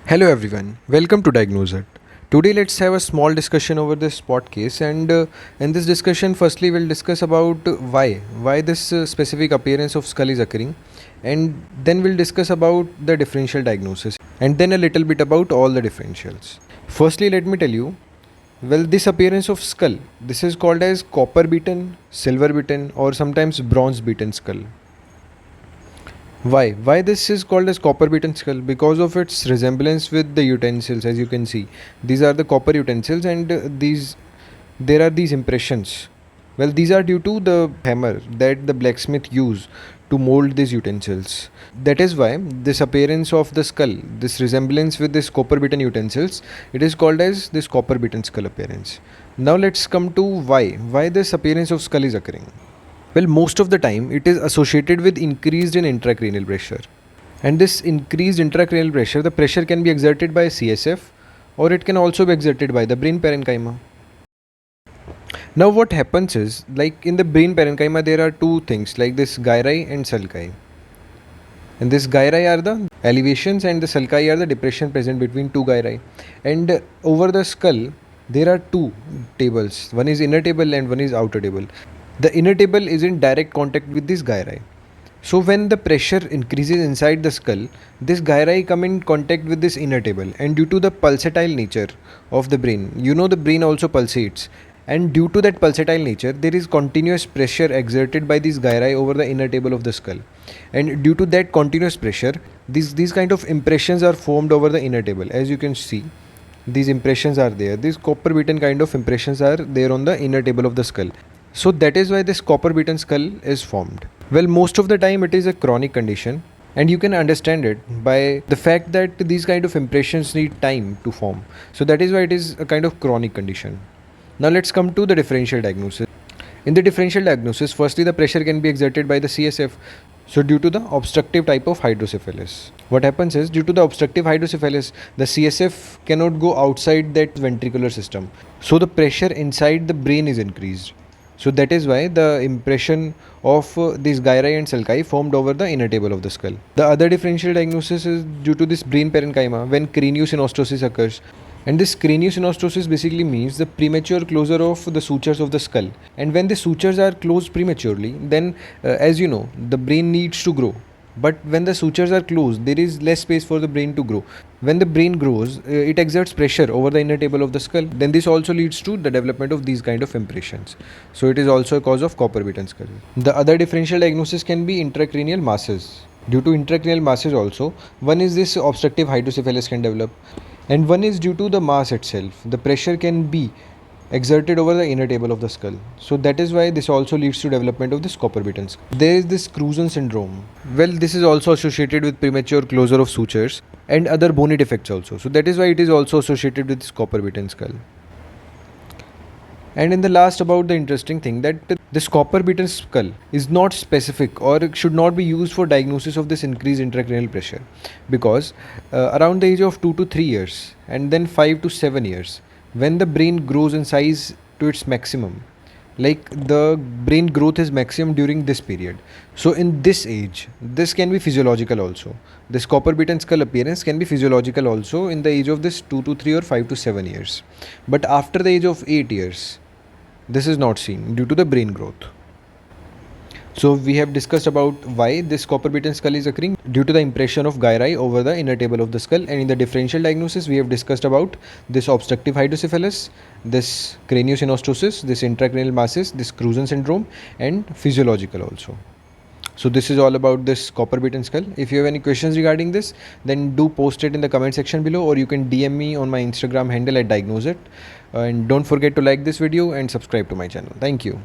Hello everyone, welcome to Diagnose It. Today let's have a small discussion over this spot case and in this discussion firstly we'll discuss about why this specific appearance of skull is occurring, and then we'll discuss about the differential diagnosis and then a little bit about all the differentials. Firstly let me tell you, well, this appearance of skull, this is called as copper beaten, silver beaten or sometimes bronze beaten skull. Why this is called as copper beaten skull? Because of its resemblance with the utensils. As you can see, these are the copper utensils, and there are these impressions. Well, these are due to the hammer that the blacksmith use to mold these utensils. That is why this appearance of the skull, this resemblance with this copper beaten utensils, it is called as this copper beaten skull appearance. Now let's come to why this appearance of skull is occurring. Well, most of the time it is associated with increased in intracranial pressure. And this increased intracranial pressure, the pressure can be exerted by CSF or it can also be exerted by the brain parenchyma. Now what happens is, like in the brain parenchyma there are two things like this gyri and sulci. And this gyri are the elevations and the sulci are the depression present between two gyri. And over the skull there are two tables, one is inner table and one is outer table. The inner table is in direct contact with this gyri. So when the pressure increases inside the skull, this gyri come in contact with this inner table, and due to the pulsatile nature of the brain, the brain also pulsates, and due to that pulsatile nature there is continuous pressure exerted by this gyri over the inner table of the skull, and due to that continuous pressure these kind of impressions are formed over the inner table. As you can see, these impressions are there, these copper beaten kind of impressions are there on the inner table of the skull. So that is why this copper beaten skull is formed. Well, most of the time it is a chronic condition, and you can understand it by the fact that these kind of impressions need time to form. So that is why it is a kind of chronic condition. Now let's come to the differential diagnosis. In the differential diagnosis, firstly the pressure can be exerted by the CSF. So due to the obstructive type of hydrocephalus, what happens is, due to the obstructive hydrocephalus, the CSF cannot go outside that ventricular system. So the pressure inside the brain is increased. So that is why the impression of these gyri and sulci formed over the inner table of the skull. The other differential diagnosis is due to this brain parenchyma when craniosynostosis occurs. And this craniosynostosis basically means the premature closure of the sutures of the skull. And when the sutures are closed prematurely, then as you know, the brain needs to grow. But when the sutures are closed, there is less space for the brain to grow. When the brain grows, it exerts pressure over the inner table of the skull. Then this also leads to the development of these kind of impressions. So it is also a cause of copper beaten skull. The other differential diagnosis can be intracranial masses. Due to intracranial masses also, one is this obstructive hydrocephalus can develop, and one is due to the mass itself. The pressure can be exerted over the inner table of the skull. So that is why this also leads to development of this copper beaten skull. There is this Cruzen syndrome. Well, this is also associated with premature closure of sutures and other bony defects also. So that is why it is also associated with this copper beaten skull. And in the last, about the interesting thing that this copper beaten skull is not specific or should not be used for diagnosis of this increased intracranial pressure, because around the age of 2 to 3 years and then 5 to 7 years, when the brain grows in size to its maximum, like the brain growth is maximum during this period. So in this age, this can be physiological also. This copper beaten skull appearance can be physiological also in the age of this 2 to 3 or 5 to 7 years. But after the age of 8 years, this is not seen due to the brain growth. So we have discussed about why this copper beaten skull is occurring due to the impression of gyri over the inner table of the skull, and in the differential diagnosis we have discussed about this obstructive hydrocephalus, this craniosynostosis, this intracranial masses, this Cruzen syndrome, and physiological also. So this is all about this copper beaten skull. If you have any questions regarding this, then do post it in the comment section below, or you can DM me on my Instagram handle at diagnoseit. And don't forget to like this video and subscribe to my channel. Thank you.